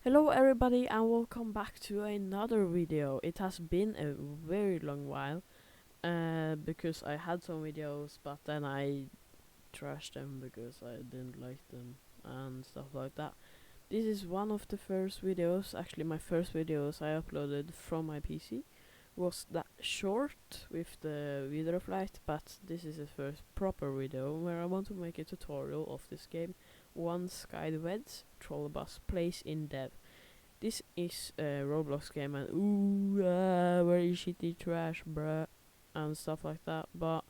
Hello everybody and welcome back to another video. It has been a very long while because I had some videos but then I trashed them because I didn't like them and stuff like that. This is one of the first videos, actually my first videos I uploaded from my PC. Was that short with the video flight, but this is the first proper video where I want to make a tutorial of this game, OneSkyVed's Trolleybuses plays in dev. This is a Roblox game and very shitty trash bruh and stuff like that, but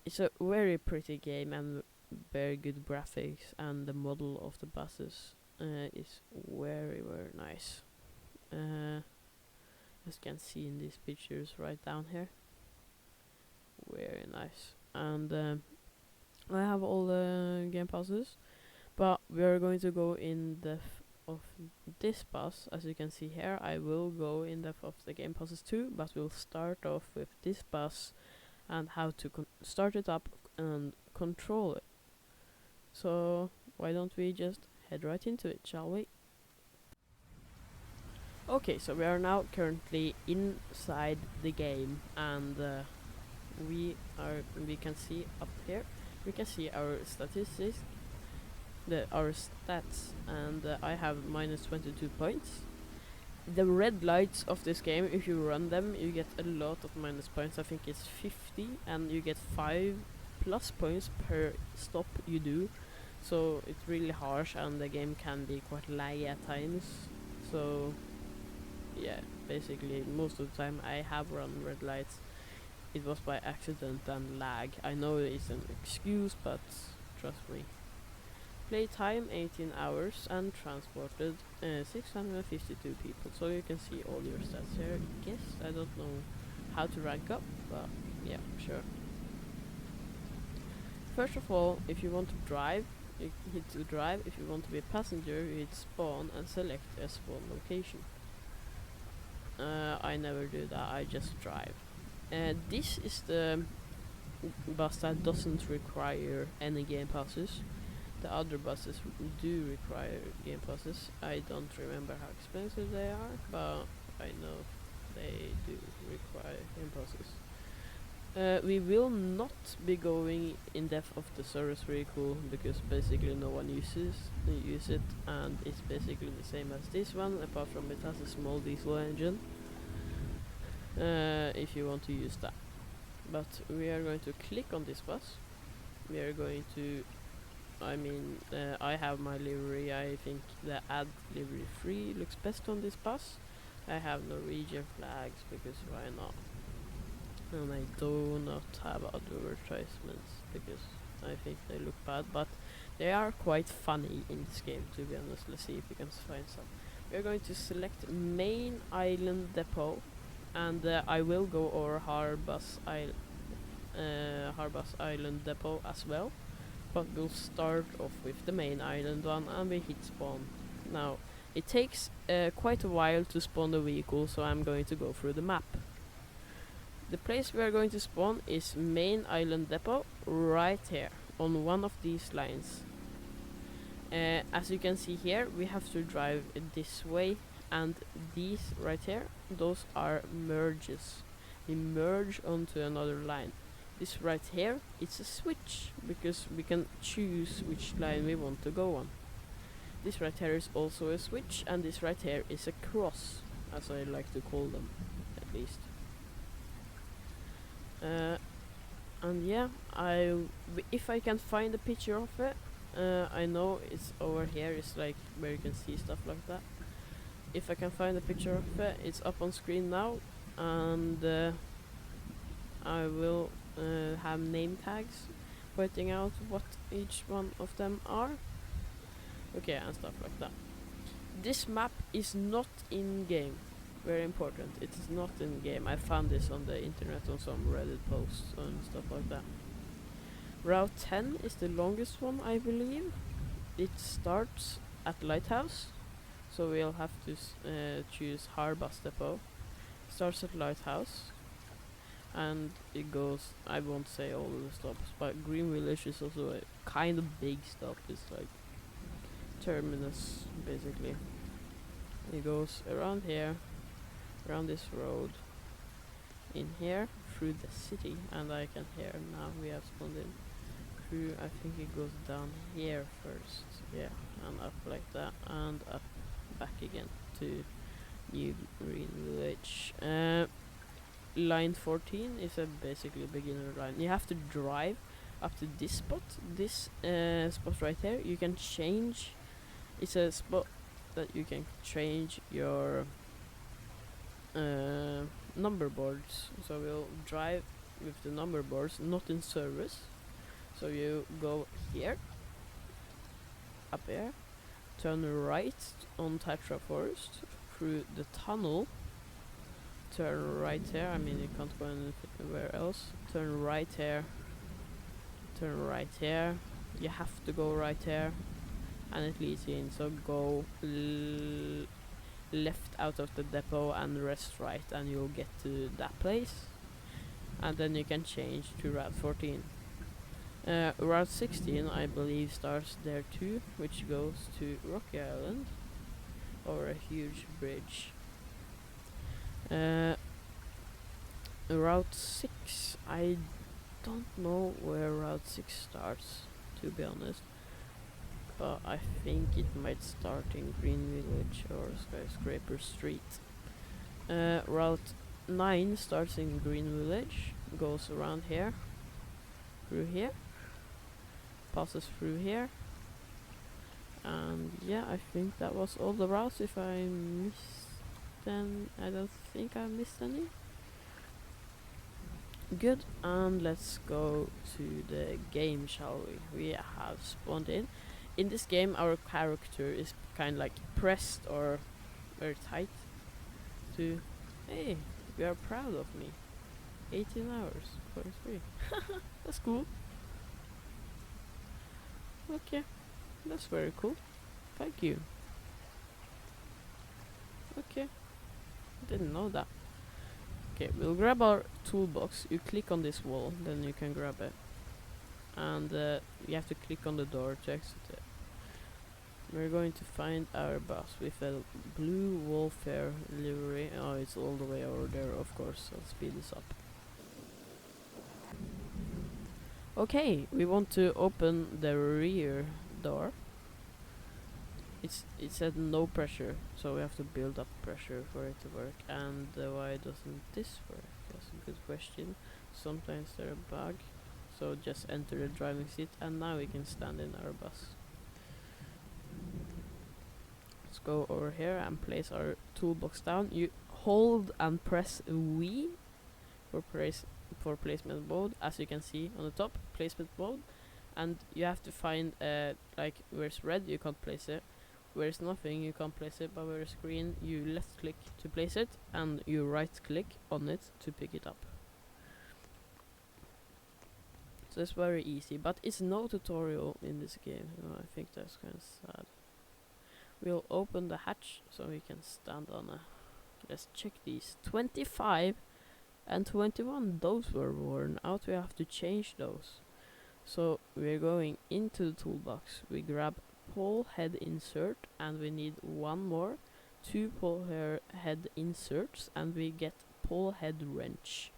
it's a very pretty game and very good graphics, and the model of the buses is very nice. As you can see in these pictures right down here, very nice. And I have all the game passes, but we are going to go in depth of this bus. As you can see here, I will go in depth of the game passes too, but we'll start off with this bus and how to start it up and control it. So why don't we just head right into it, shall we? Okay, so we are now currently inside the game, and we can see up here, we can see our statistics, our stats, and I have minus 22 points. The red lights of this game, if you run them, you get a lot of minus points. I think it's 50, and you get 5 plus points per stop you do. So it's really harsh, and the game can be quite laggy at times. So yeah, basically most of the time I have run red lights. It was by accident and lag. I know it's an excuse, but trust me. Play time 18 hours and transported 652 people. So you can see all your stats here. I don't know how to rank up, but yeah, sure. First of all, if you want to drive, you hit to drive. If you want to be a passenger, you hit spawn and select a spawn location. I never do that, I just drive. This is the bus that doesn't require any game passes. The other buses do require game passes. I don't remember how expensive they are, but I know they do require game passes. We will not be going in depth of the service vehicle because basically no one use it, and it's basically the same as this one, apart from it has a small diesel engine. If you want to use that, but we are going to click on this bus. We are going to, I have my livery. I think the add livery 3 looks best on this bus. I have Norwegian flags because why not? And I do not have advertisements because I think they look bad, but they are quite funny in this game, to be honest. Let's see if we can find some. We are going to select main island depot, and I will go over Harbus Island depot as well, but we'll start off with the main island one and we hit spawn. Now it takes quite a while to spawn the vehicle, so I'm going to go through the map. The place we are going to spawn is main island depot, right here on one of these lines. As you can see here, we have to drive this way, and these right here, those are merges. We merge onto another line. This right here, it's a switch, because we can choose which line we want to go on. This right here is also a switch, and this right here is a cross, as I like to call them, at least. And yeah, if I can find a picture of it, I know it's over here, it's like where you can see stuff like that. If I can find a picture of it, it's up on screen now, and I will have name tags pointing out what each one of them are. Okay, and stuff like that. This map is not in game. Very important, it is not in game. I found this on the internet on some Reddit posts and stuff like that. Route 10 is the longest one, I believe. It starts at Lighthouse, so we'll have to choose Harbus depot. Starts at Lighthouse, and it goes, I won't say all of the stops, but Green Village is also a kind of big stop. It's like terminus, basically. It goes around here, around this road, in here, through the city, and I can hear now we have spawned in through. I think it goes down here first, yeah, and up like that, and up back again to New Green Village. Line 14 is a basically beginner line. You have to drive up to this spot, spot right here. You can change. It's a spot that you can change your number boards. So we'll drive with the number boards, not in service. So you go here, up here, turn right on Tatra Forest through the tunnel. Turn right here. I mean, you can't go anywhere else. Turn right here. Turn right here. You have to go right here, and it leads you in. So go left out of the depot and rest right, and you'll get to that place. And then you can change to Route 14. Route 16, I believe, starts there too, which goes to Rocky Island over a huge bridge. Route 6, I don't know where Route 6 starts, to be honest, but I think it might start in Green Village or Skyscraper Street. Route 9 starts in Green Village, goes around here, through here, passes through here, and yeah, I think that was all the routes. If I missed them, I don't think I missed any. Good, and let's go to the game, shall we? We have spawned in. In this game, our character is kind of like pressed or very tight to, hey, you are proud of me. 18 hours for free. That's cool. Okay, that's very cool. Thank you. Okay, didn't know that. Okay, we'll grab our toolbox. You click on this wall, then you can grab it. And you have to click on the door to exit it. We're going to find our bus with a blue Wolfare livery. Oh, it's all the way over there, of course. I'll speed this up. Okay, we want to open the rear door. It said no pressure, so we have to build up pressure for it to work. And why doesn't this work? That's a good question. Sometimes there's a bug. So just enter the driving seat, and now we can stand in our bus. Let's go over here and place our toolbox down. You hold and press V for placement mode, as you can see on the top, placement mode. And you have to find like where's red, you can't place it. Where's nothing, you can't place it, but where's green, you left click to place it, and you right click on it to pick it up. So it's very easy, but it's no tutorial in this game. I think that's kind of sad. We'll open the hatch so we can stand on it. Let's check these. 25 and 21, those were worn out. We have to change those. So we're going into the toolbox. We grab pole head insert, and we need one more. 2 pole head inserts, and we get pole head wrench.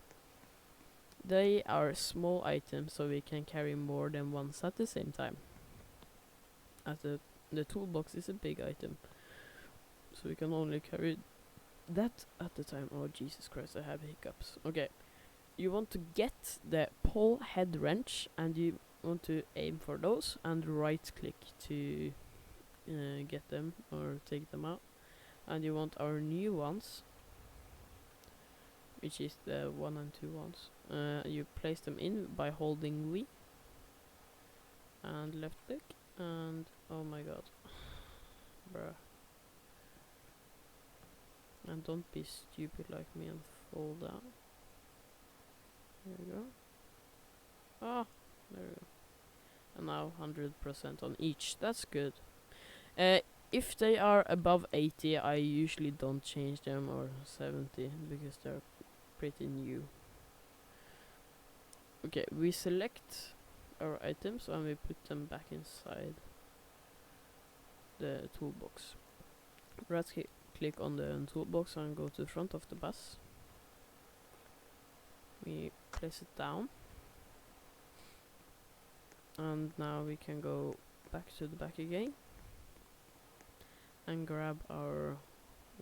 They are small items, so we can carry more than once at the same time. As the toolbox is a big item, so we can only carry that at the time. Oh Jesus Christ, I have hiccups. Okay, you want to get the pole head wrench, and you want to aim for those and right click to get them or take them out. And you want our new ones, which is the 1 and 2 ones. You place them in by holding V and left click, and oh my god, bruh. And don't be stupid like me and fall down. There we go. Ah, there we go. And now 100% on each. That's good. If they are above 80, I usually don't change them, or 70, because they're pretty new. Okay, we select our items and we put them back inside the toolbox. Right click on the toolbox and go to the front of the bus. We place it down. And now we can go back to the back again and grab our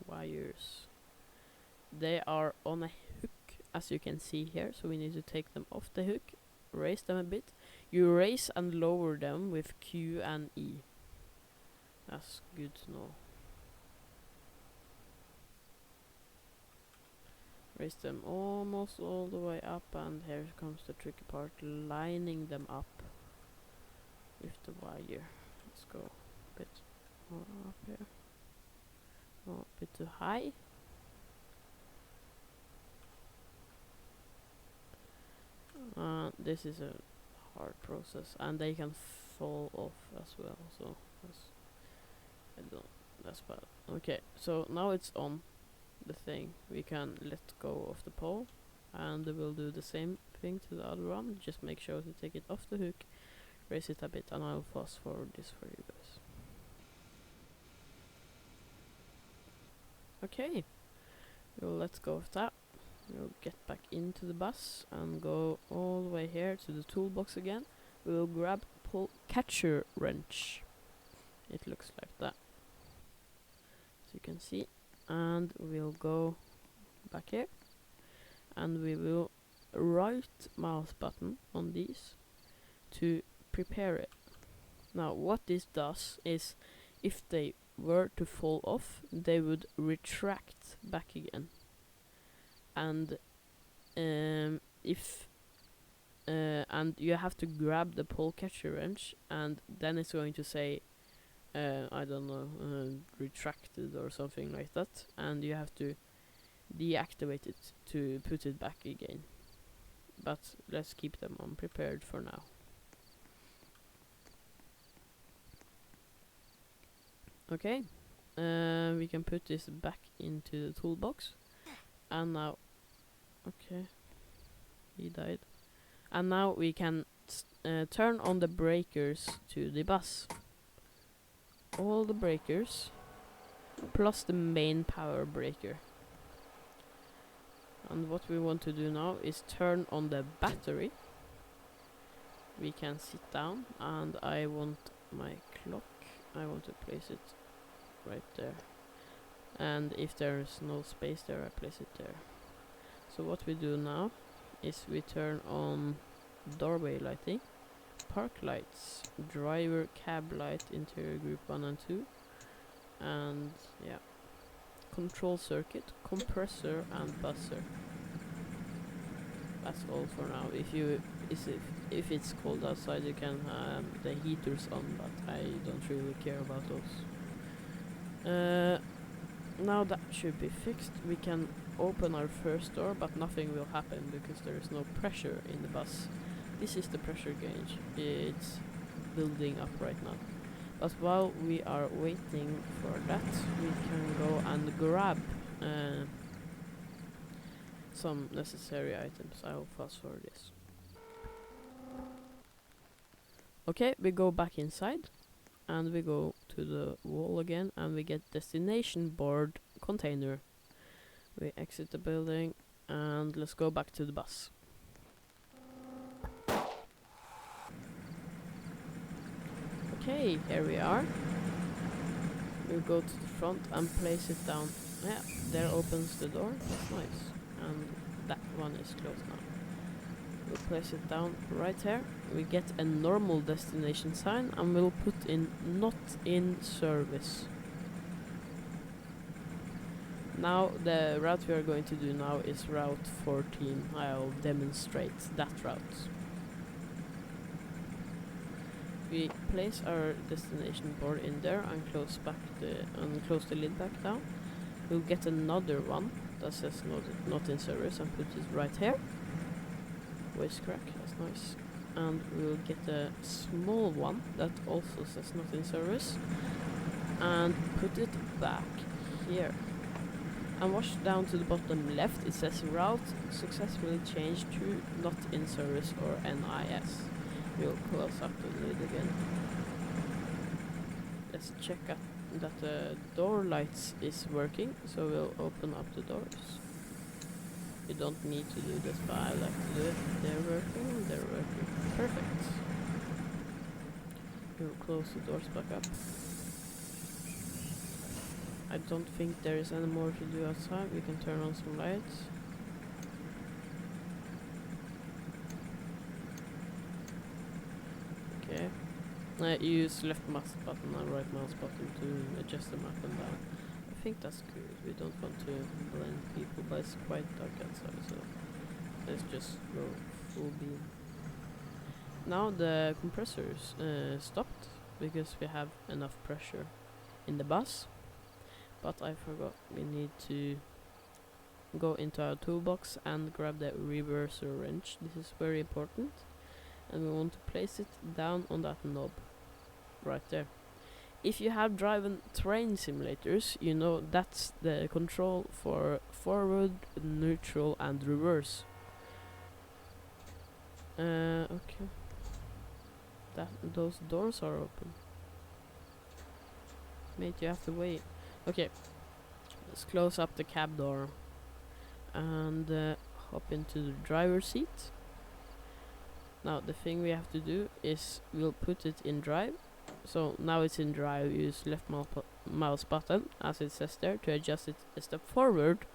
wires. They are on a hook, as you can see here, so we need to take them off the hook, raise them a bit. You raise and lower them with Q and E. That's good to know. Raise them almost all the way up, and here comes the tricky part, lining them up with the wire. Let's go a bit more up here. Oh, a bit too high. This is a hard process, and they can fall off as well, so that's bad. Okay, so now it's on the thing. We can let go of the pole, and we'll do the same thing to the other one. Just make sure to take it off the hook, raise it a bit, and I'll fast forward this for you guys. Okay, we'll let go of that. We'll get back into the bus and go all the way here to the toolbox again. We'll grab pull catcher wrench. It looks like that, as you can see. And we'll go back here, and we will right mouse button on these to prepare it. Now what this does is, if they were to fall off, they would retract back again. And and you have to grab the pole catcher wrench, and then it's going to say I don't know, retracted or something like that, and you have to deactivate it to put it back again. But let's keep them unprepared for now. Okay, we can put this back into the toolbox, and now, okay, he died. And now we can turn on the breakers to the bus. All the breakers, plus the main power breaker. And what we want to do now is turn on the battery. We can sit down, and I want my clock. I want to place it right there. And if there is no space there, I place it there. So what we do now is we turn on doorway lighting, park lights, driver cab light, interior group 1 and 2, and yeah, control circuit, compressor, and buzzer. That's all for now. If it's cold outside, you can have the heaters on, but I don't really care about those. Now that should be fixed. We can open our first door, but nothing will happen because there is no pressure in the bus. This is the pressure gauge. It's building up right now. But while we are waiting for that, we can go and grab some necessary items. I will fast forward this. Okay, we go back inside, and we go to the wall again, and we get destination board container. We exit the building, and let's go back to the bus. Okay, here we are. We'll go to the front and place it down. Yeah, there opens the door. That's nice. And that one is closed now. We'll place it down right here. We get a normal destination sign, and we'll put in not in service. Now the route we are going to do now is route 14. I'll demonstrate that route. We place our destination board in there and close the lid back down. We'll get another one that says not in service and put it right here. Voice crack, that's nice. And we'll get a small one that also says not in service and put it back here. And watch down to the bottom left, it says route successfully changed to not in service or NIS. We'll close up the lid again. let's check that the door lights is working. So we'll open up the doors. You don't need to do this, but I like to do it. They're working. Perfect. We'll close the doors back up. I don't think there is any more to do outside. We can turn on some lights. Okay. Use left mouse button and right mouse button to adjust the map and down. I think that's good. We don't want to blend people, but it's quite dark outside, so let's just go full beam. Now the compressors stopped because we have enough pressure in the bus. But I forgot, we need to go into our toolbox and grab the reverser wrench. This is very important. And we want to place it down on that knob right there. If you have driven train simulators, you know that's the control for forward, neutral and reverse. Okay. Those doors are open. Mate, you have to wait. Okay, let's close up the cab door and hop into the driver's seat. Now the thing we have to do is we'll put it in drive. So now it's in drive, use left mouse button as it says there to adjust it a step forward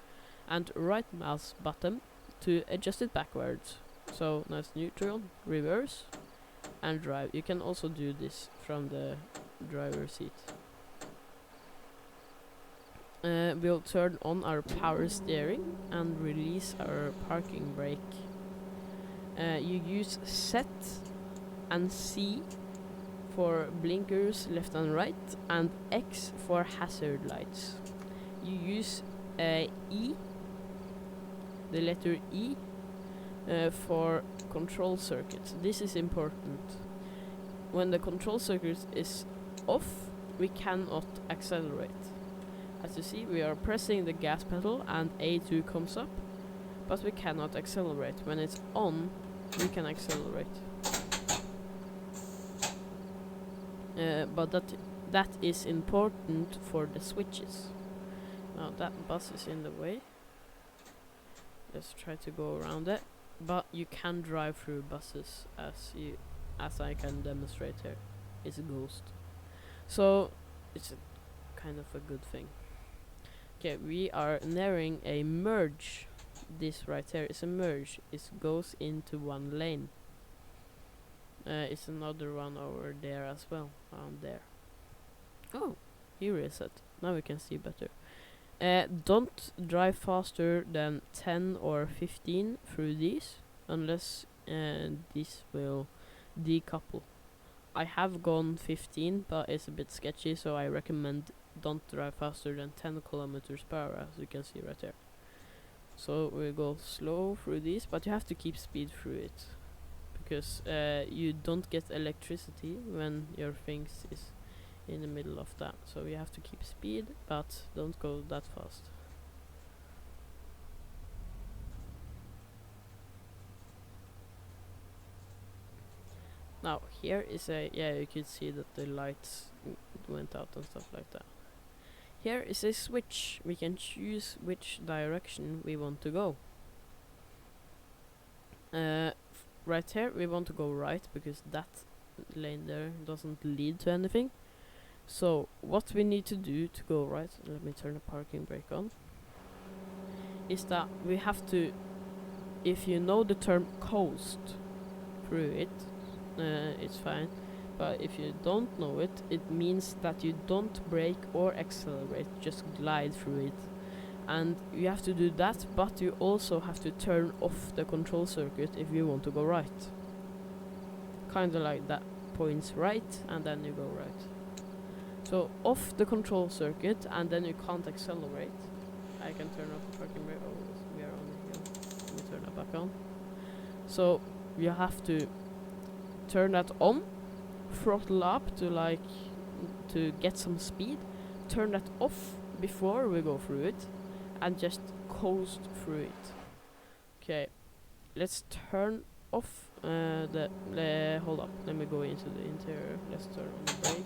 and right mouse button to adjust it backwards. So now it's neutral, reverse and drive. You can also do this from the driver's seat. We'll turn on our power steering and release our parking brake. You use set and C for blinkers left and right and X for hazard lights. You use E, the letter E, for control circuits. This is important. When the control circuit is off, we cannot accelerate. As you see, we are pressing the gas pedal and A2 comes up, but we cannot accelerate. When it's on, we can accelerate. But that is important for the switches. Now that bus is in the way. Let's try to go around it. But you can drive through buses as I can demonstrate here. It's a ghost. So it's a kind of a good thing. Okay, we are nearing a merge. This right here is a merge. It goes into one lane. It's another one over there as well, around there. Oh, here is it. Now we can see better. Don't drive faster than 10 or 15 through these, unless this will decouple. I have gone 15, but it's a bit sketchy, so I recommend don't drive faster than 10 kilometers per hour, as you can see right there. So we go slow through these, but you have to keep speed through it, because you don't get electricity when your things is in the middle of that. So you have to keep speed, but don't go that fast. Now here is a, yeah, you can see that the lights went out and stuff like that. Here is a switch. We can choose which direction we want to go. Right here we want to go right, because that lane there doesn't lead to anything. So what we need to do to go right, let me turn the parking brake on, is that we have to, if you know the term coast through it, it's fine. But if you don't know it, it means that you don't brake or accelerate, just glide through it. And you have to do that, but you also have to turn off the control circuit if you want to go right. Kinda like that, points right and then you go right. So off the control circuit and then you can't accelerate. I can turn off the parking brake. Oh, we are on the hill. Let me turn that back on. So you have to turn that on, throttle up to get some speed, turn that off before we go through it, and just coast through it. Okay, let's turn off hold up, let me go into the interior. Let's turn on the brake,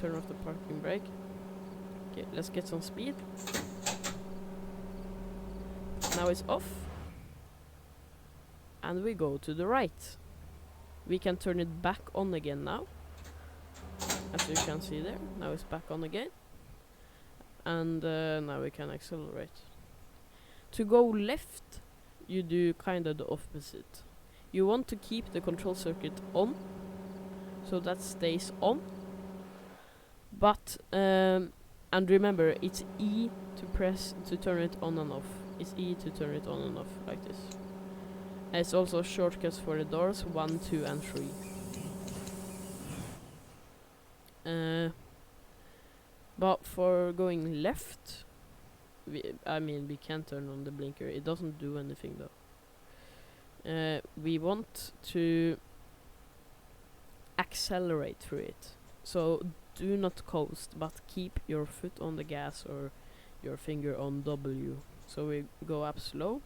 turn off the parking brake. Okay, let's get some speed. Now it's off. And we go to the right. We can turn it back on again now. As you can see there, now it's back on again. And now we can accelerate. To go left, you do kind of the opposite. You want to keep the control circuit on, so that stays on. But, and remember, it's E to press to turn it on and off. It's E to turn it on and off, like this. And it's also shortcuts for the doors, 1, 2, and 3. But for going left, I mean, we can turn on the blinker. It doesn't do anything though. We want to accelerate through it. So do not coast, but keep your foot on the gas or your finger on W. So we go up slow.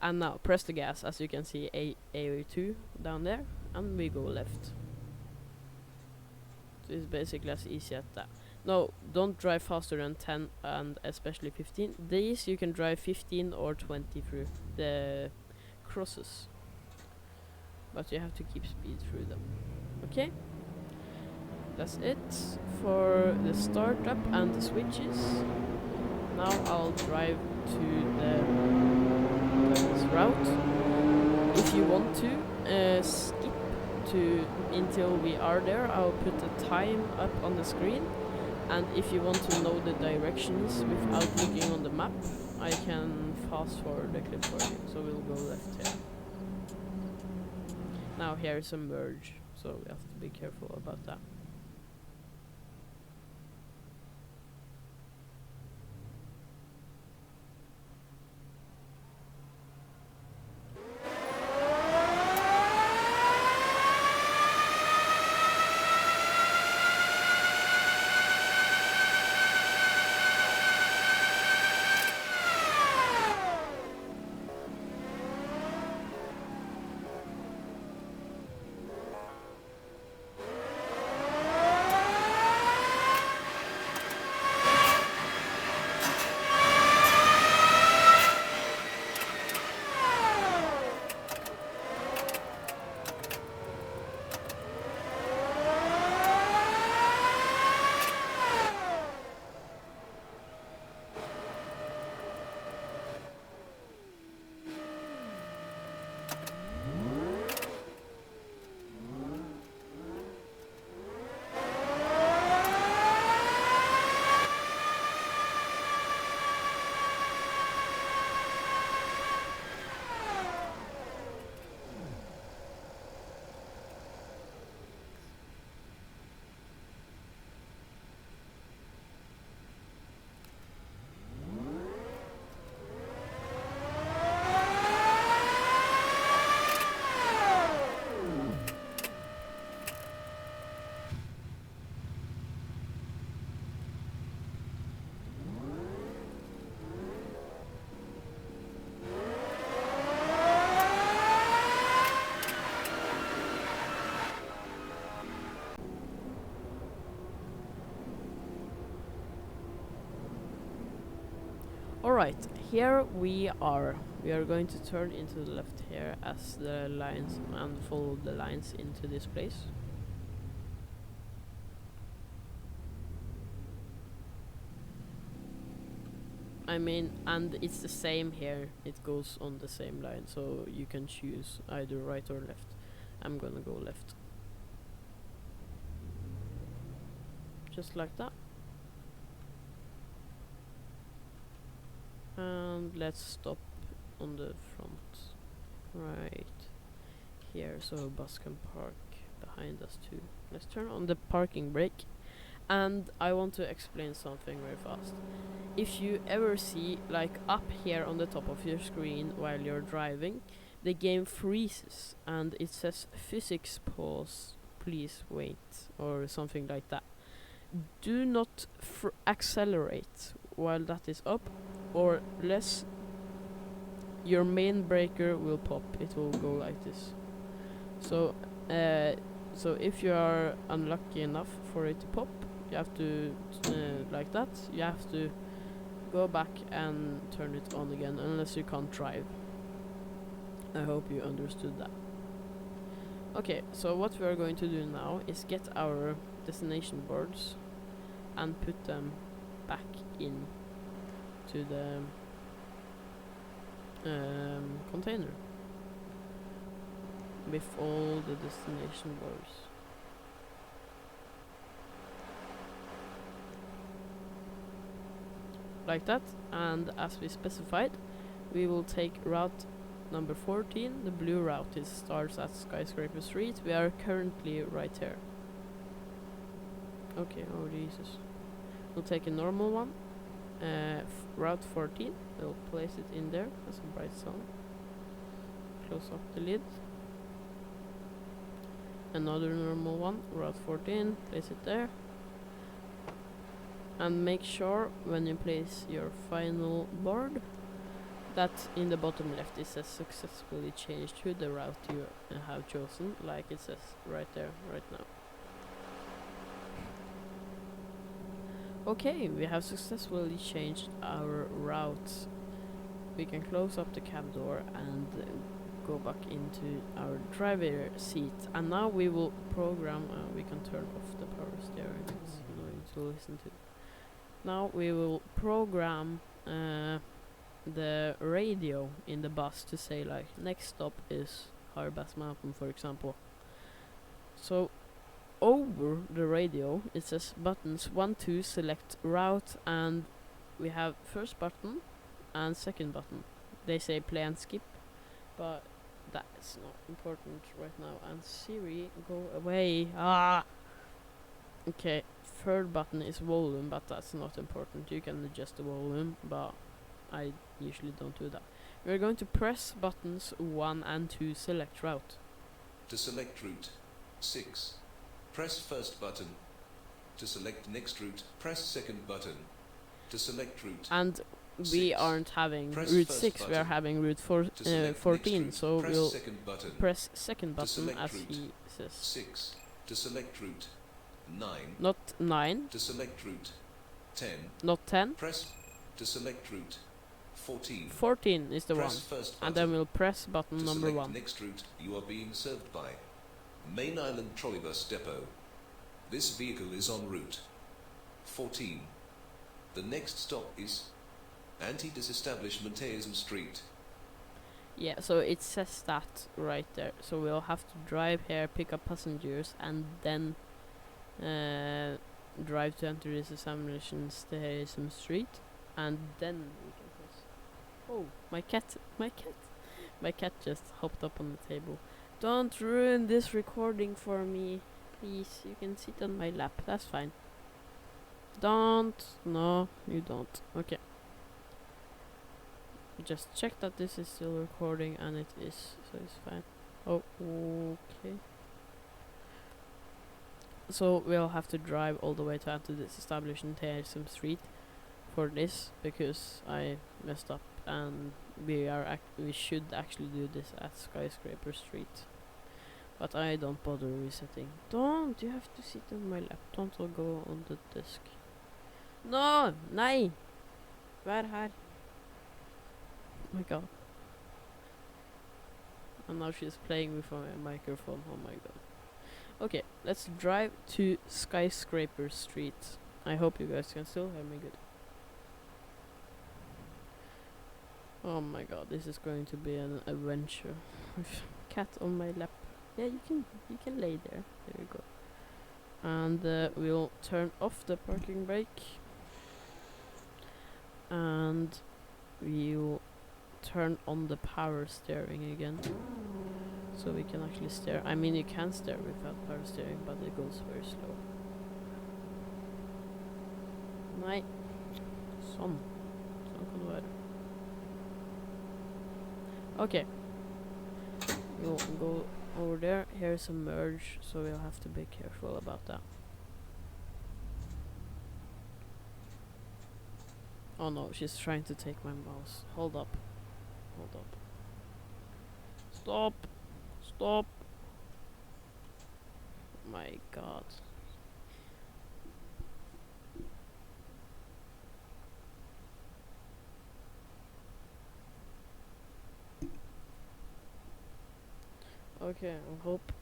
And now press the gas, as you can see A2 down there, and we go left. So it's basically as easy as that. No, don't drive faster than 10 and especially 15. These you can drive 15 or 20 through the crosses. But you have to keep speed through them. Okay? That's it for the startup and the switches. Now I'll drive to this route. If you want to skip to until we are there, I'll put the time up on the screen. And if you want to know the directions without looking on the map, I can fast forward the clip for you. So we'll go left here. Now here is a merge, so we have to be careful about that. Alright, here we are. We are going to turn into the left here as the lines and follow the lines into this place. I mean, and it's the same here. It goes on the same line, so you can choose either right or left. I'm gonna go left. Just like that. And let's stop on the front right here so a bus can park behind us too. Let's turn on the parking brake, and I want to explain something very fast. If you ever see, like up here on the top of your screen while you're driving, the game freezes and it says physics pause, please wait, or something like that. Do not accelerate while that is up, or less your main breaker will pop. It will go like this. So so if you are unlucky enough for it to pop, You have to, like that, you have to go back and turn it on again, unless you can't drive. I hope you understood that. Okay, so what we are going to do now is get our destination boards and put them back in to the container with all the destination boards. Like that, and as we specified, we will take route number 14, the blue route. It starts at Skyscraper Street. We are currently right here. Okay, oh Jesus. We'll take a normal one, route 14, we'll place it in there as a bright zone. Close up the lid. Another normal one, route 14, place it there. And make sure when you place your final board that in the bottom left it says successfully changed to the route you have chosen, like it says right there, right now. Okay, we have successfully changed our route. We can close up the cab door and go back into our driver seat. And now we will program, we can turn off the power steering, it's annoying to listen to. Now we will program the radio in the bus to say like next stop is Harbass Mountain, for example. So over the radio it says buttons 1, 2, select route, and we have first button and second button. They say play and skip, but that's not important right now. And Siri, go away. Okay, third button is volume, but that's not important. You can adjust the volume, but I usually don't do that. We're going to press buttons 1 and 2, select route. To select route 6, press first button. To select next route, press second button. To select route. And we aren't having route 6, we are having route 14, so we'll press second button as he says. 6. To select route 9. Not 9. To select route 10. Not 10. Press to select route 14. 14 is the press one. First and then we'll press button to number 1. Next route you are being served by Main Island Trolleybus Depot. This vehicle is on route 14. The next stop is Anti-Disestablishmentism Street. Yeah, so it says that right there. So we'll have to drive here, pick up passengers, and then drive to Anti-Disestablishmentism Street, and then we can press. Oh, my cat just hopped up on the table. Don't ruin this recording for me, please. You can sit on my lap, that's fine. Don't. No, you don't. Okay. Just check that this is still recording, and it is, so it's fine. Oh, okay. So we'll have to drive all the way to Anti-Disestablishmentism Street for this, because I messed up, and we should actually do this at Skyscraper Street. But I don't bother resetting. Don't! You have to sit on my lap. Don't go on the desk. No! Nei! Vær her. Oh my god. And now she's playing with my microphone. Oh my god. Okay, let's drive to Skyscraper Street. I hope you guys can still hear me good. Oh my god, this is going to be an adventure. With cat on my lap. Yeah, you can lay there. There you go. And we'll turn off the parking brake. And we'll turn on the power steering again. So we can actually steer. I mean, you can steer without power steering, but it goes very slow. Nei. Sånn. Sånn kan det være. Okay. We'll go over there. Here's a merge, so we'll have to be careful about that. Oh no, she's trying to take my mouse. Hold up. Hold up. Stop! Stop! My god. Okay, I hope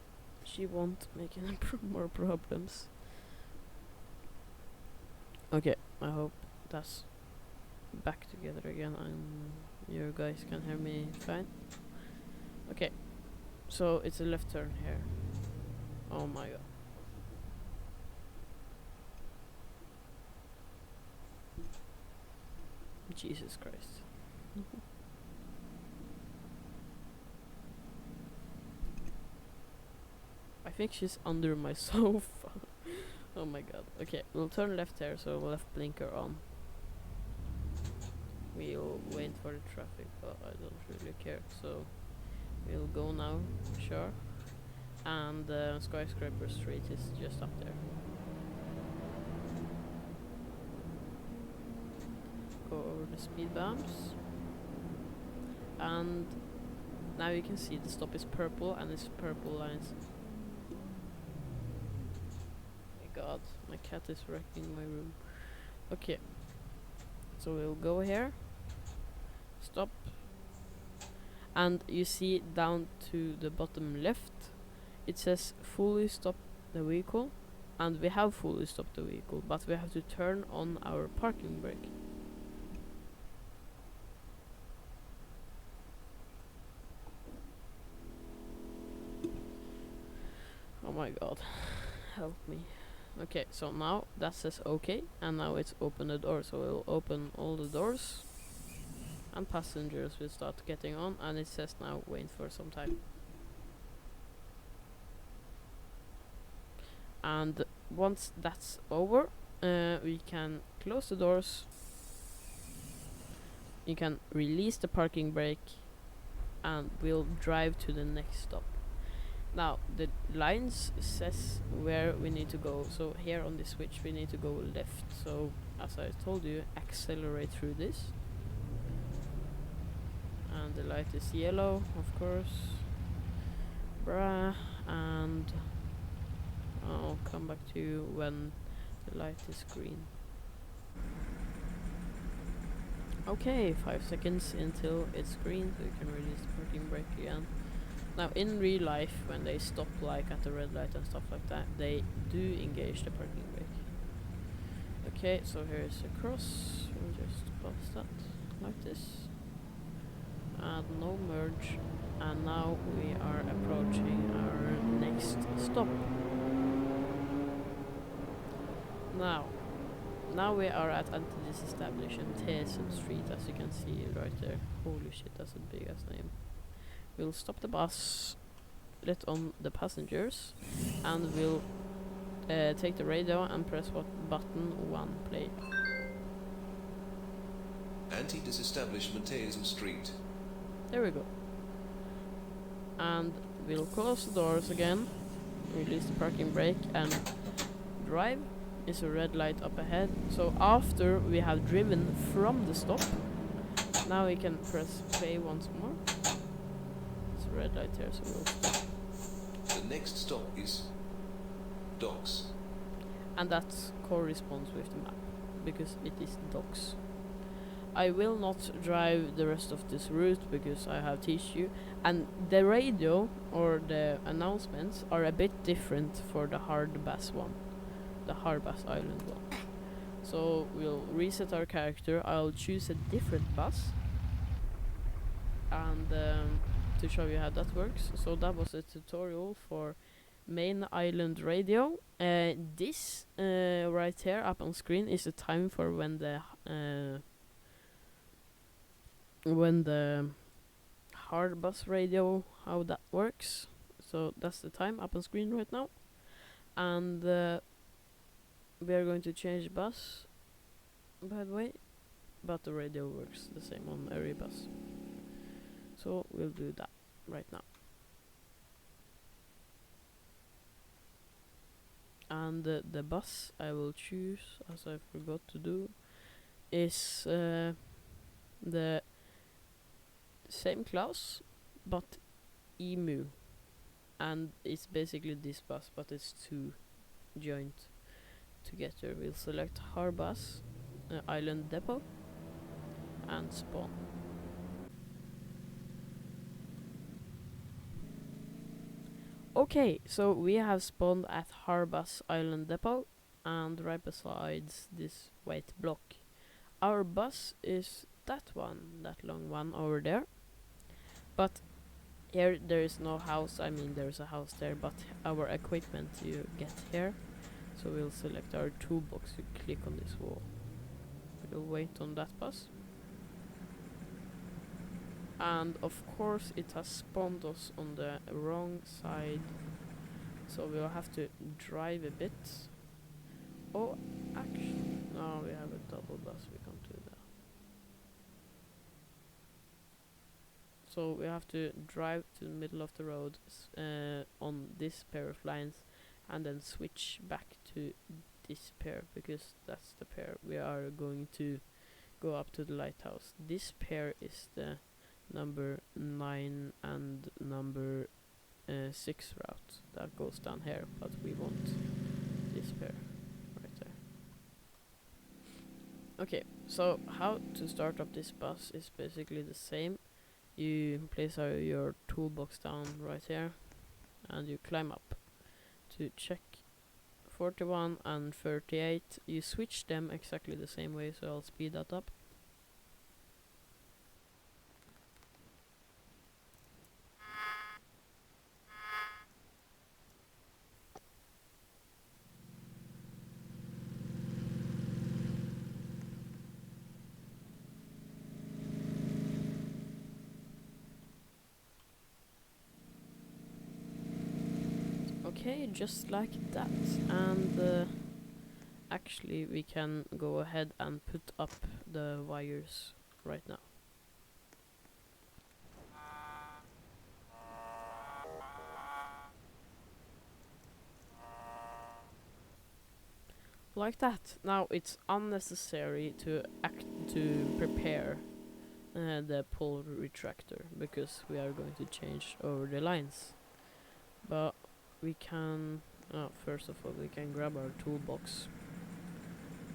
she won't make any more problems. Okay, I hope that's back together again and you guys can hear me fine. Okay, so it's a left turn here. Oh my god. Jesus Christ. I think she's under my sofa. Oh my god. Okay, we'll turn left here, so left blinker on. We'll wait for the traffic, but I don't really care, so we'll go now, sure. And Skyscraper Street is just up there. Go over the speed bumps. And now you can see the stop is purple and it's purple lines. My god, my cat is wrecking my room. Okay, so we'll go here, stop, and you see down to the bottom left it says fully stop the vehicle, and we have fully stopped the vehicle, but we have to turn on our parking brake. Oh my god, help me. Okay, so now that says okay, and now it's open the door, so we'll open all the doors and passengers will start getting on, and it says now wait for some time. And once that's over, we can close the doors, you can release the parking brake, and we'll drive to the next stop. Now the lines says where we need to go, so here on this switch we need to go left, so as I told you, accelerate through this. And the light is yellow, of course. Bruh, and I'll come back to you when the light is green. Okay, 5 seconds until it's green, so you can release the parking brake again. Now in real life, when they stop like at the red light and stuff like that, they do engage the parking brake. Okay, so here's a cross, we'll just pass that like this. And no merge, and now we are approaching our next stop. Now we are at anti-disestablish and Tesen Street, as you can see right there. Holy shit, that's a big ass name. We'll stop the bus, let on the passengers, and we'll take the radio and press button 1, play. Anti-disestablish Mateism Street. There we go. And we'll close the doors again, release the parking brake, and drive. Is a red light up ahead. So after we have driven from the stop, now we can press play once more. It's a red light here, so we'll stop. The next stop is Docks. And that corresponds with the map, because it is Docks. I will not drive the rest of this route because I have teach you, and the radio or the announcements are a bit different for the hard bass one. The Harbas Island one. So we'll reset our character. I'll choose a different bus, and to show you how that works. So that was a tutorial for main island radio. This right here up on screen is the time for when the hard bus radio, how that works. So that's the time up on screen right now, and we are going to change bus, by the way, but the radio works the same on every bus. So we'll do that right now. And the bus I will choose, as I forgot to do, is the same class, but emu. And it's basically this bus, but it's 2 joint together. We'll select Harbas Island Depot and spawn. Okay, so we have spawned at Harbus Island Depot, and right besides this white block. Our bus is that one, that long one over there. But here there is no house, I mean there's a house there, but our equipment you get here. So we'll select our toolbox, you click on this wall. We'll wait on that bus. And of course it has spawned us on the wrong side, so we'll have to drive a bit. Oh, actually, no, we have a double bus, we can't do that. So we have to drive to the middle of the road on this pair of lines, and then switch back to this pair, because that's the pair we are going to go up to the lighthouse. This pair is the number 9 and number 6 route that goes down here, but we want this pair right there. Okay, so how to start up this bus is basically the same. You place your toolbox down right here, and you climb up to check 41 and 38. You switch them exactly the same way, so I'll speed that up. Okay, just like that, and actually we can go ahead and put up the wires right now. Like that. Now it's unnecessary to prepare the pull retractor, because we are going to change over the lines. But we can, first of all, we can grab our toolbox,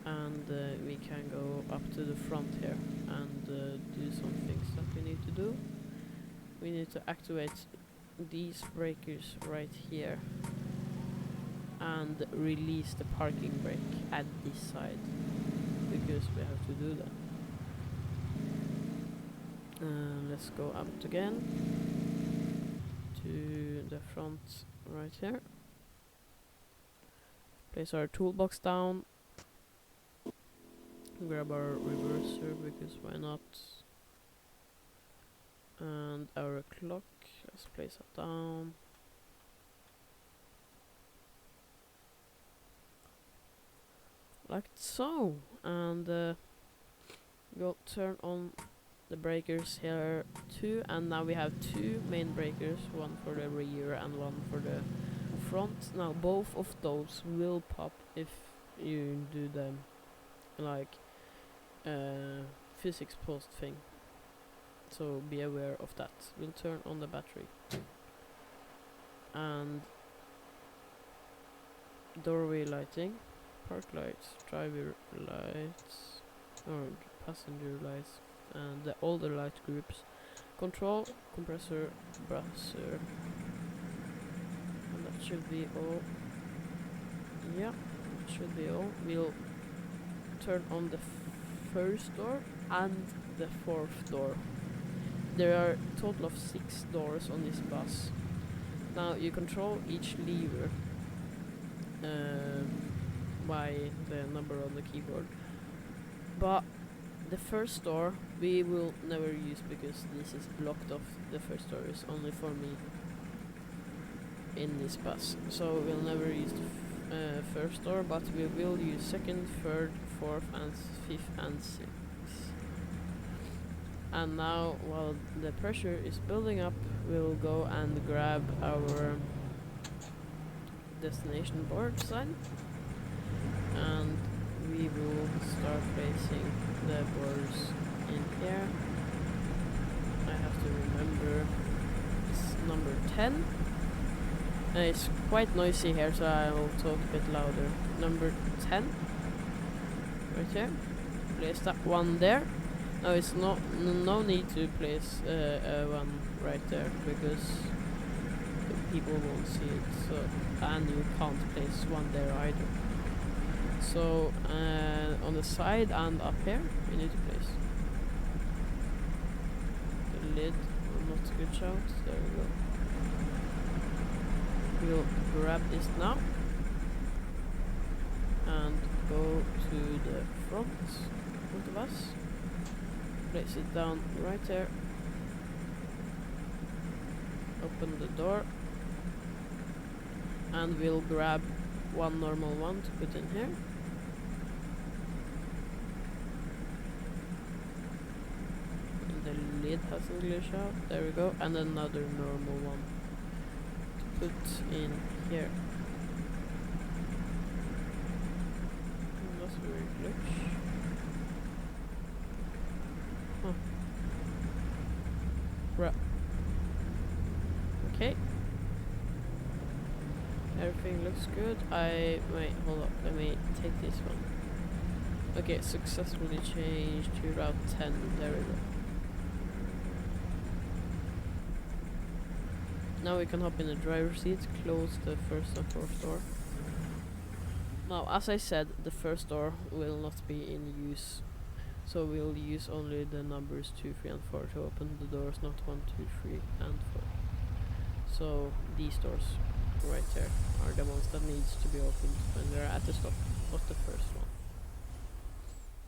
and we can go up to the front here and do some things that we need to do. We need to activate these breakers right here and release the parking brake at this side, because we have to do that. Let's go up again to the front right here. Place our toolbox down. Grab our reverser, because why not? And our clock, let's place that down. Like so. And we'll turn on the breakers here too, and now we have two main breakers, one for the rear and one for the front. Now both of those will pop if you do the like physics post thing, so be aware of that. We'll turn on the battery and doorway lighting, park lights, driver lights, or passenger lights, and all the light groups, control, compressor, browser, and that should be all. Yeah, it should be all. We'll turn on the first door and the fourth door. There are a total of 6 doors on this bus. Now you control each lever by the number on the keyboard, but the first door we will never use, because this is blocked off. The first door is only for me in this bus, so we'll never use the first door, but we will use second, third, fourth and fifth and sixth. And now, while the pressure is building up, we'll go and grab our destination board sign, and we will start placing the boards in here. I have to remember it's number 10. It's quite noisy here, so I will talk a bit louder. Number 10, right here. Place that one there. Now it's no need to place one right there, because people won't see it. So, and you can't place one there either. So on the side and up here, we need to place the lid. Not a good shout. There we go. We'll grab this now and go to the front of the bus. Place it down right there. Open the door, and we'll grab one normal one to put in here. And the lid hasn't glitched out. There we go. And another normal one to put in here. That's a weird glitch. Huh. Right. Okay. Everything looks good. Wait, hold up. Let me take this one. Okay, successfully changed to route 10. There we go. Now we can hop in the driver's seat, close the first and fourth door. Now, as I said, the first door will not be in use. So we'll use only the numbers 2, 3 and 4 to open the doors, not 1, 2, 3 and 4. So these doors right there are the ones that needs to be opened when we're at the stop, not the first one.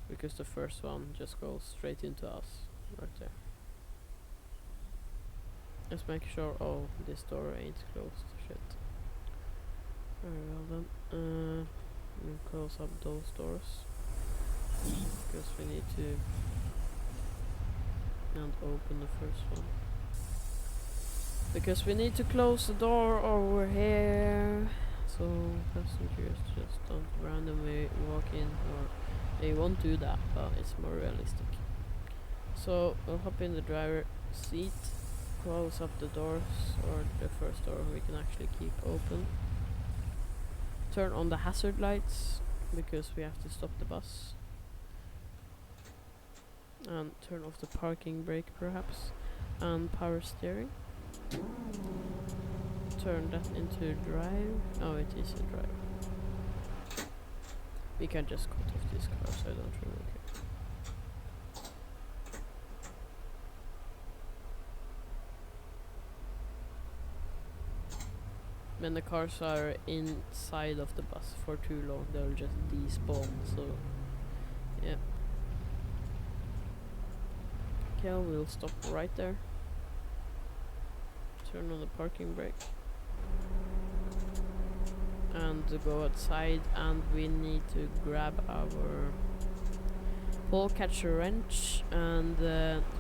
Because the first one just goes straight into us, right there. Just make sure, oh, this door ain't closed, shit. Very well then. We'll close up those doors. Because we need to and open the first one. Because we need to close the door over here, so passengers just don't randomly walk in, or they won't do that, but it's more realistic. So we'll hop in the driver's seat, close up the doors, or the first door we can actually keep open. Turn on the hazard lights, because we have to stop the bus. And turn off the parking brake perhaps, and power steering. Turn that into drive. Oh, it is a drive. We can just cut off this car, so I don't really care. When the cars are inside of the bus for too long, they'll just despawn, so yeah. Okay, we'll stop right there. Turn on the parking brake and go outside, and we need to grab our pole catcher wrench, and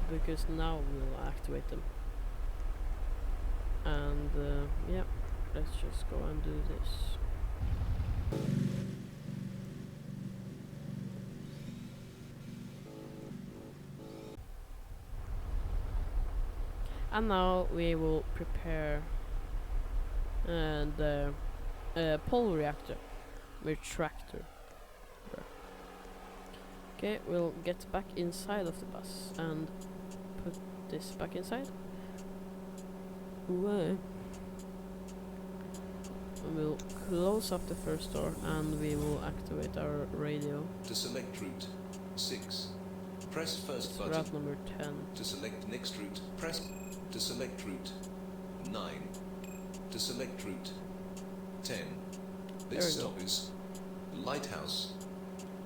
because now we'll activate them. And yeah, let's just go and do this. And now we will prepare the pole reactor with tractor. Okay, we'll get back inside of the bus and put this back inside. We'll close up the first door and we will activate our radio. To select route 6, press first button. Route number 10. To select next route, press. To select route 9. To select route 10. This stop is Lighthouse.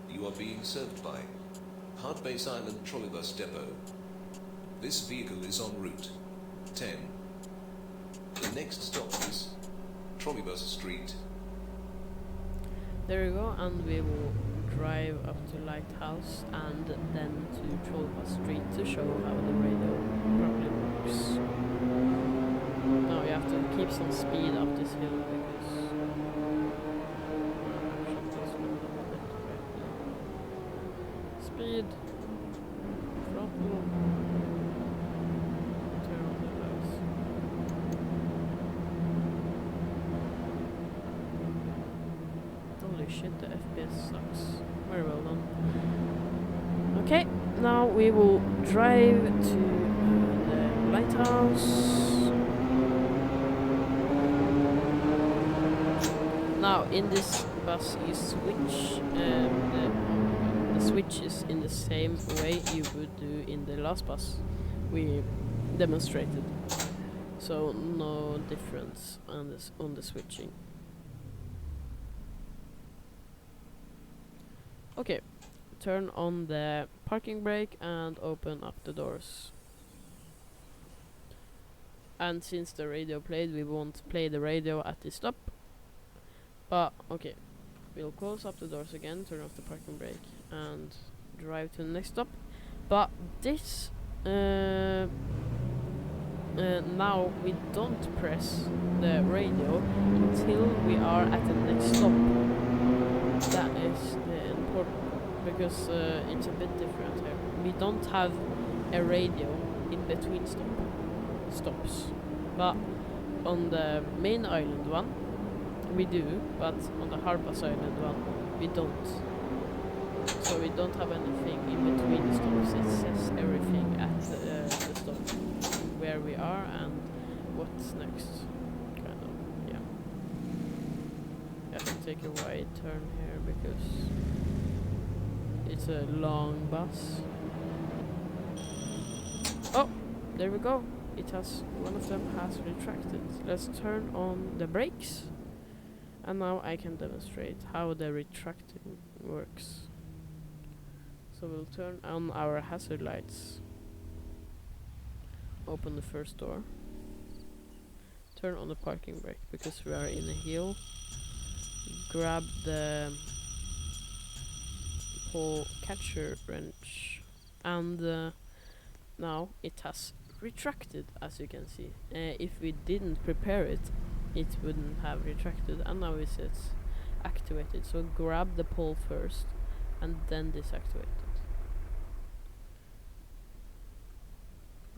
You are being served by Hardbase Island Trolleybus Depot. This vehicle is en route 10. The next stop is Trolleybuses Street. There we go, and we will drive up to Lighthouse and then to Trolleybus Street to show how the radio properly works. Now you have to keep some speed up this hill because speed, throttle, turn on the lights. Holy shit, the FPS sucks. Very well done. Okay, now we will drive to the lighthouse. Now in this bus you switch, the switch is in the same way you would do in the last bus we demonstrated. So no difference on this on the switching. Okay, turn on the parking brake and open up the doors. And since the radio played, we won't play the radio at this stop. But okay, we'll close up the doors again, turn off the parking brake, and drive to the next stop. But this now we don't press the radio until we are at the next stop. That is the important, because it's a bit different here. We don't have a radio in between stops, but on the main island one we do, but on the Harbus island one we don't. So we don't have anything in between stops. It says everything at the stop, where we are and what's next, kind of. Yeah, I can take a wide turn here because it's a long bus. Oh, there we go. It has, one of them has retracted. Let's turn on the brakes, and now I can demonstrate how the retracting works. So we'll turn on our hazard lights, open the first door, turn on the parking brake because we are in a hill, grab the pole catcher wrench, and now it has retracted, as you can see. If we didn't prepare it, it wouldn't have retracted, and now it says activated. So grab the pole first and then disactivate it.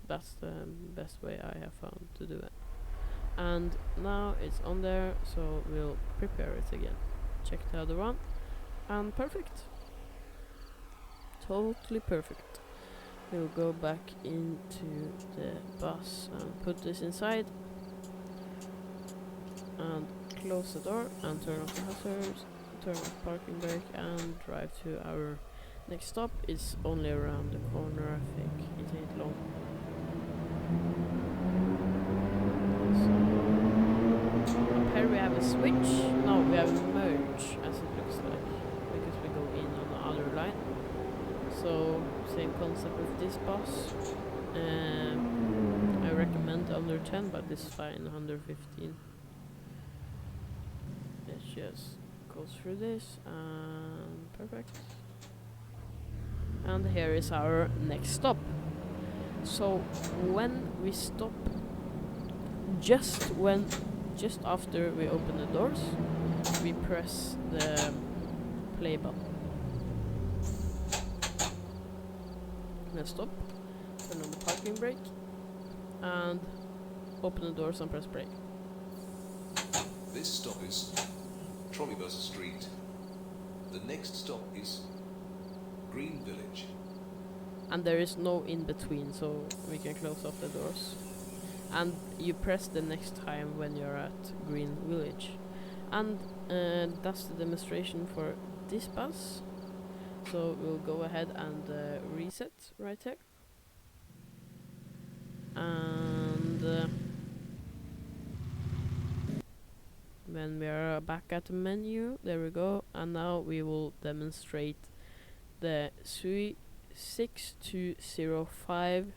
That's the best way I have found to do it. And now it's on there, so we'll prepare it again. Check the other one, and perfect. Totally perfect. We'll go back into the bus and put this inside, and close the door and turn off the hazards, turn off parking brake, and drive to our next stop. It's only around the corner, I think. It ain't long. So up here we have a switch. No, we have a merge, as it looks like, because we go in on the other line. So same concept with this bus. I recommend under 10, but it's fine under 15. It just goes through this, and perfect. And here is our next stop. So when we stop, just after we open the doors, we press the play button. Let's stop, turn on the parking brake, and open the doors and press brake. This stop is Trolleybuses Street. The next stop is Green Village. And there is no in between, so we can close off the doors. And you press the next time when you're at Green Village. And that's the demonstration for this bus. So we'll go ahead and reset right here. And when we are back at the menu, there we go. And now we will demonstrate the SUI 6205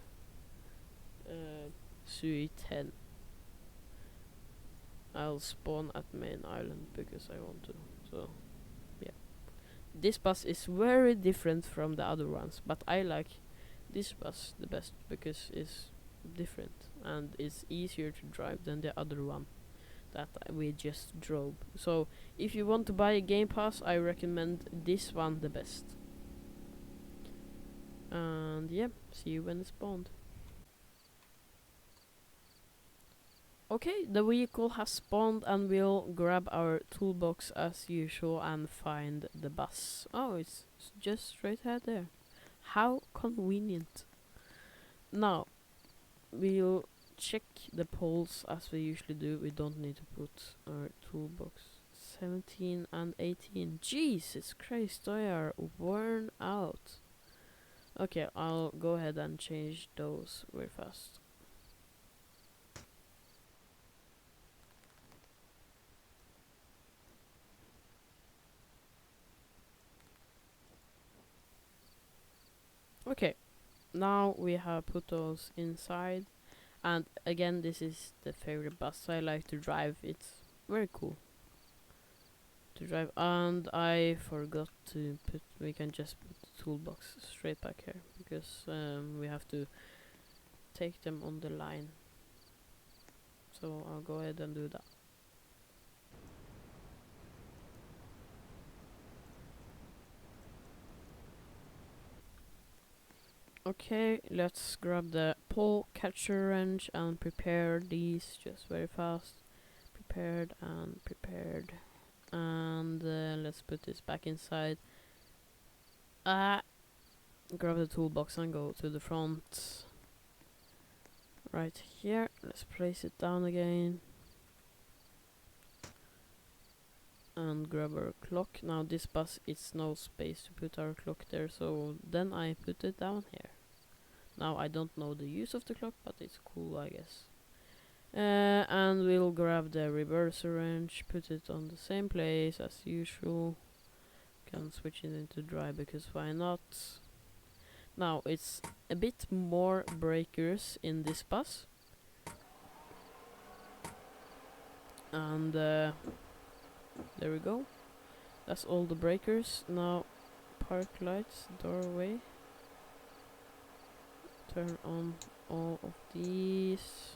SUI 10. I'll spawn at main island because I want to. So yeah, this bus is very different from the other ones, but I like this bus the best because it's different and it's easier to drive than the other one that we just drove. So if you want to buy a game pass, I recommend this one the best. And yeah, see you when it's spawned. Okay, the vehicle has spawned, and we'll grab our toolbox as usual and find the bus. Oh, it's just straight ahead there. How convenient. Now, we'll check the poles as we usually do. We don't need to put our toolbox 17 and 18. Jesus Christ, they are worn out. Okay, I'll go ahead and change those very fast. Okay, now we have put those inside, and again, this is the favorite bus I like to drive. It's very cool to drive, and I forgot to put, we can just put the toolbox straight back here, because we have to take them on the line. So I'll go ahead and do that. Okay, let's grab the pole catcher wrench and prepare these just very fast. Prepared and prepared. And let's put this back inside. Grab the toolbox and go to the front. Right here, let's place it down again. And grab our clock. Now this bus, it's no space to put our clock there, so then I put it down here. Now I don't know the use of the clock, but it's cool, I guess. And we'll grab the reverser wrench, put it on the same place as usual. Can switch it into dry, because why not? Now it's a bit more breakers in this bus. And there we go. That's all the breakers. Now park lights, doorway. Turn on all of these.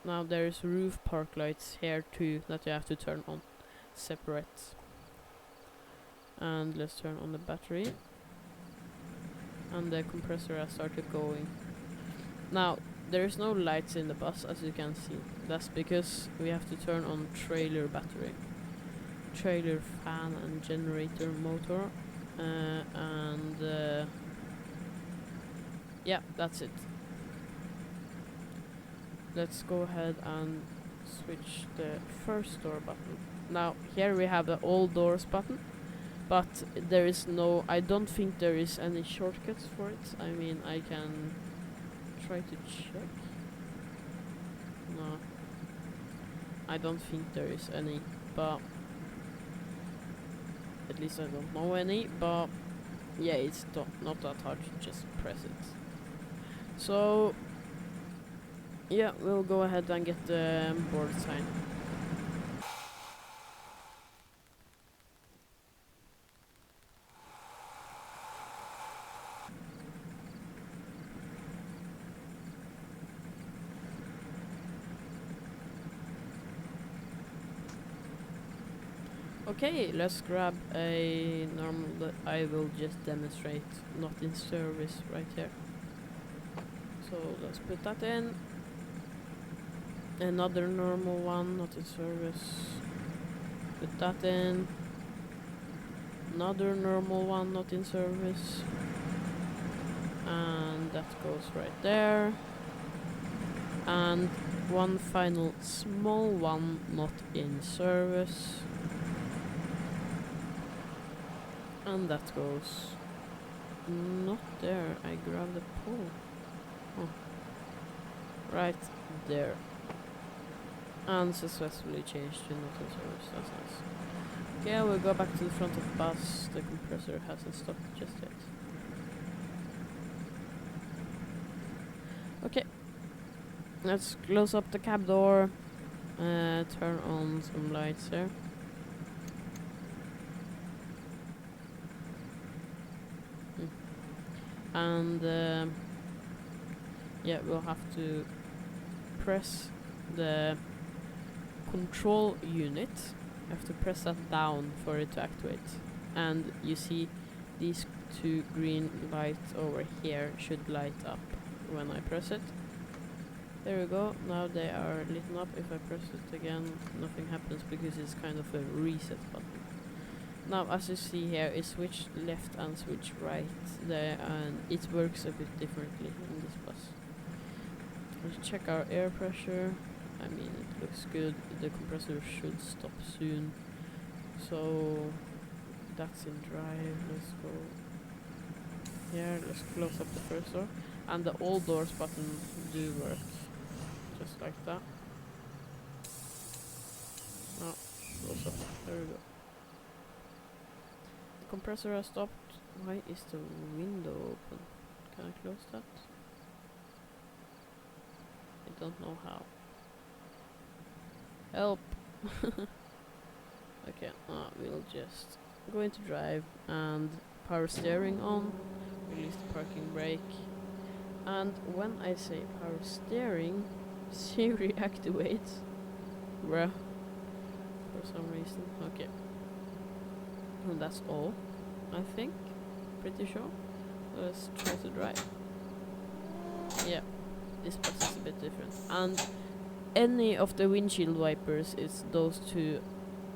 Now there's roof park lights here too that you have to turn on separate. And let's turn on the battery. And the compressor has started going. Now there's no lights in the bus, as you can see. That's because we have to turn on trailer battery, trailer fan and generator motor, and yeah, that's it. Let's go ahead and switch the first door button. Now here we have the all doors button, but there is no, I don't think there is any shortcuts for it. I mean, I can try to check. No, I don't think there is any, but at least I don't know any, but yeah, it's not that hard to just press it. So yeah, we'll go ahead and get the board sign. Okay, let's grab a normal that I will just demonstrate, not in service, right here. So let's put that in. Another normal one, not in service. Put that in. Another normal one, not in service. And that goes right there. And one final small one, not in service. And that goes not there. I grabbed the pole. Oh. Right there. And successfully changed to not in service. That's nice. Okay, we'll go back to the front of the bus. The compressor hasn't stopped just yet. Okay. Let's close up the cab door. Turn on some lights here. And yeah, we'll have to press the control unit. You have to press that down for it to activate. And you see these two green lights over here should light up when I press it. There we go. Now they are lit up. If I press it again, nothing happens because it's kind of a reset button. Now, as you see here, it's switch left and switch right there, and it works a bit differently in this bus. Let's check our air pressure. I mean, it looks good. The compressor should stop soon. So that's in drive. Let's go here. Let's close up the first door. And the all doors button do work. Just like that. Oh, close up. There we go. The compressor has stopped. Why is the window open? Can I close that? I don't know how. Help! Okay, we'll just go into drive and power steering on, release the parking brake, and when I say power steering, Siri activates. Bruh. For some reason. Okay. And that's all, I think. Pretty sure. Let's try to drive. Yeah, this bus is a bit different. And any of the windshield wipers is those two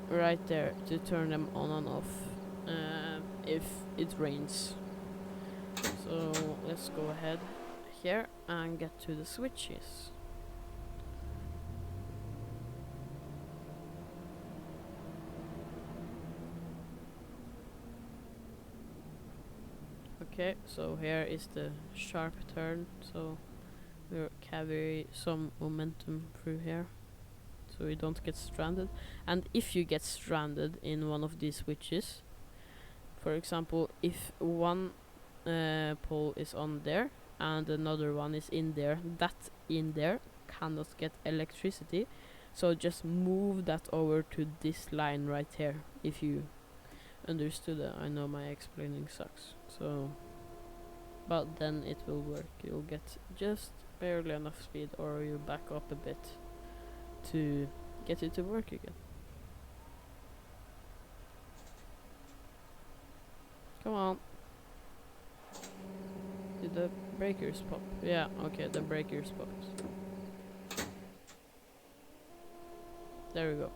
right there to turn them on and off if it rains. So let's go ahead here and get to the switches. Okay, so here is the sharp turn, so we'll carry some momentum through here so we don't get stranded. And if you get stranded in one of these switches, for example, if one pole is on there and another one is in there, that in there cannot get electricity, so just move that over to this line right here, if you understood it. I know my explaining sucks, so but then it will work. You'll get just barely enough speed, or you back up a bit to get it to work again. Come on. Did the breakers pop? Yeah, okay, the breakers popped. There we go.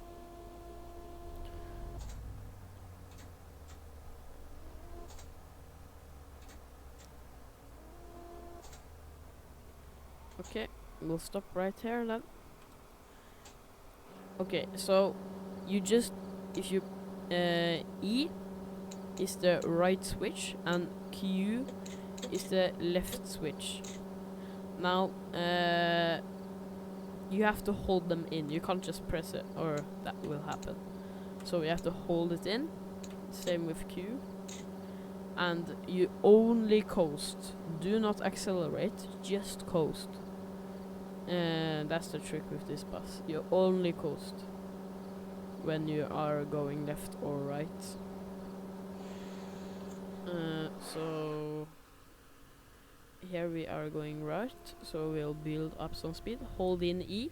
Okay, we'll stop right here then. Okay, so you just, if you E is the right switch and Q is the left switch. Now you have to hold them in. You can't just press it or that will happen. So you have to hold it in. Same with Q. And you only coast. Do not accelerate, just coast. That's the trick with this bus. You only coast when you are going left or right. So here we are going right, so we'll build up some speed. Hold in E.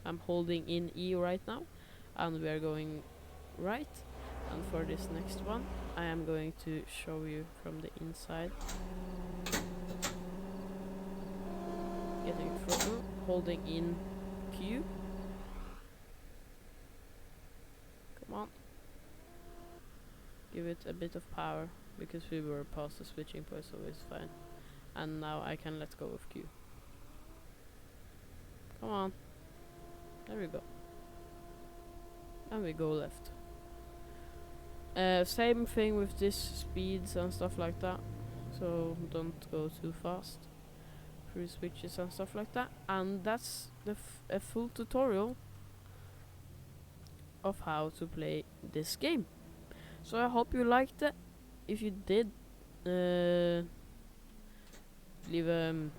I'm holding in E right now, and we are going right. And for this next one, I am going to show you from the inside. Getting throttle, holding in Q. Come on. Give it a bit of power, because we were past the switching point, so it's fine. And now I can let go of Q. Come on. There we go. And we go left. Same thing with this speeds and stuff like that. So don't go too fast through switches and stuff like that. And that's a full tutorial of how to play this game. So I hope you liked it. If you did, leave a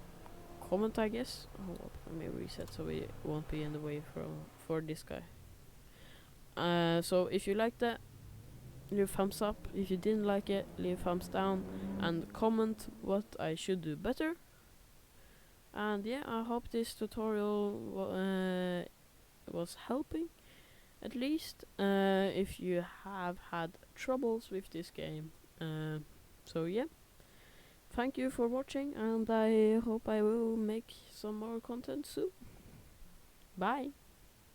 comment, I guess. Hold up, let me reset so we won't be in the way for this guy. So if you liked it, leave thumbs up. If you didn't like it, leave thumbs down and comment what I should do better. And yeah, I hope this tutorial was helping, at least if you have had troubles with this game. So yeah, thank you for watching, and I hope I will make some more content soon. Bye.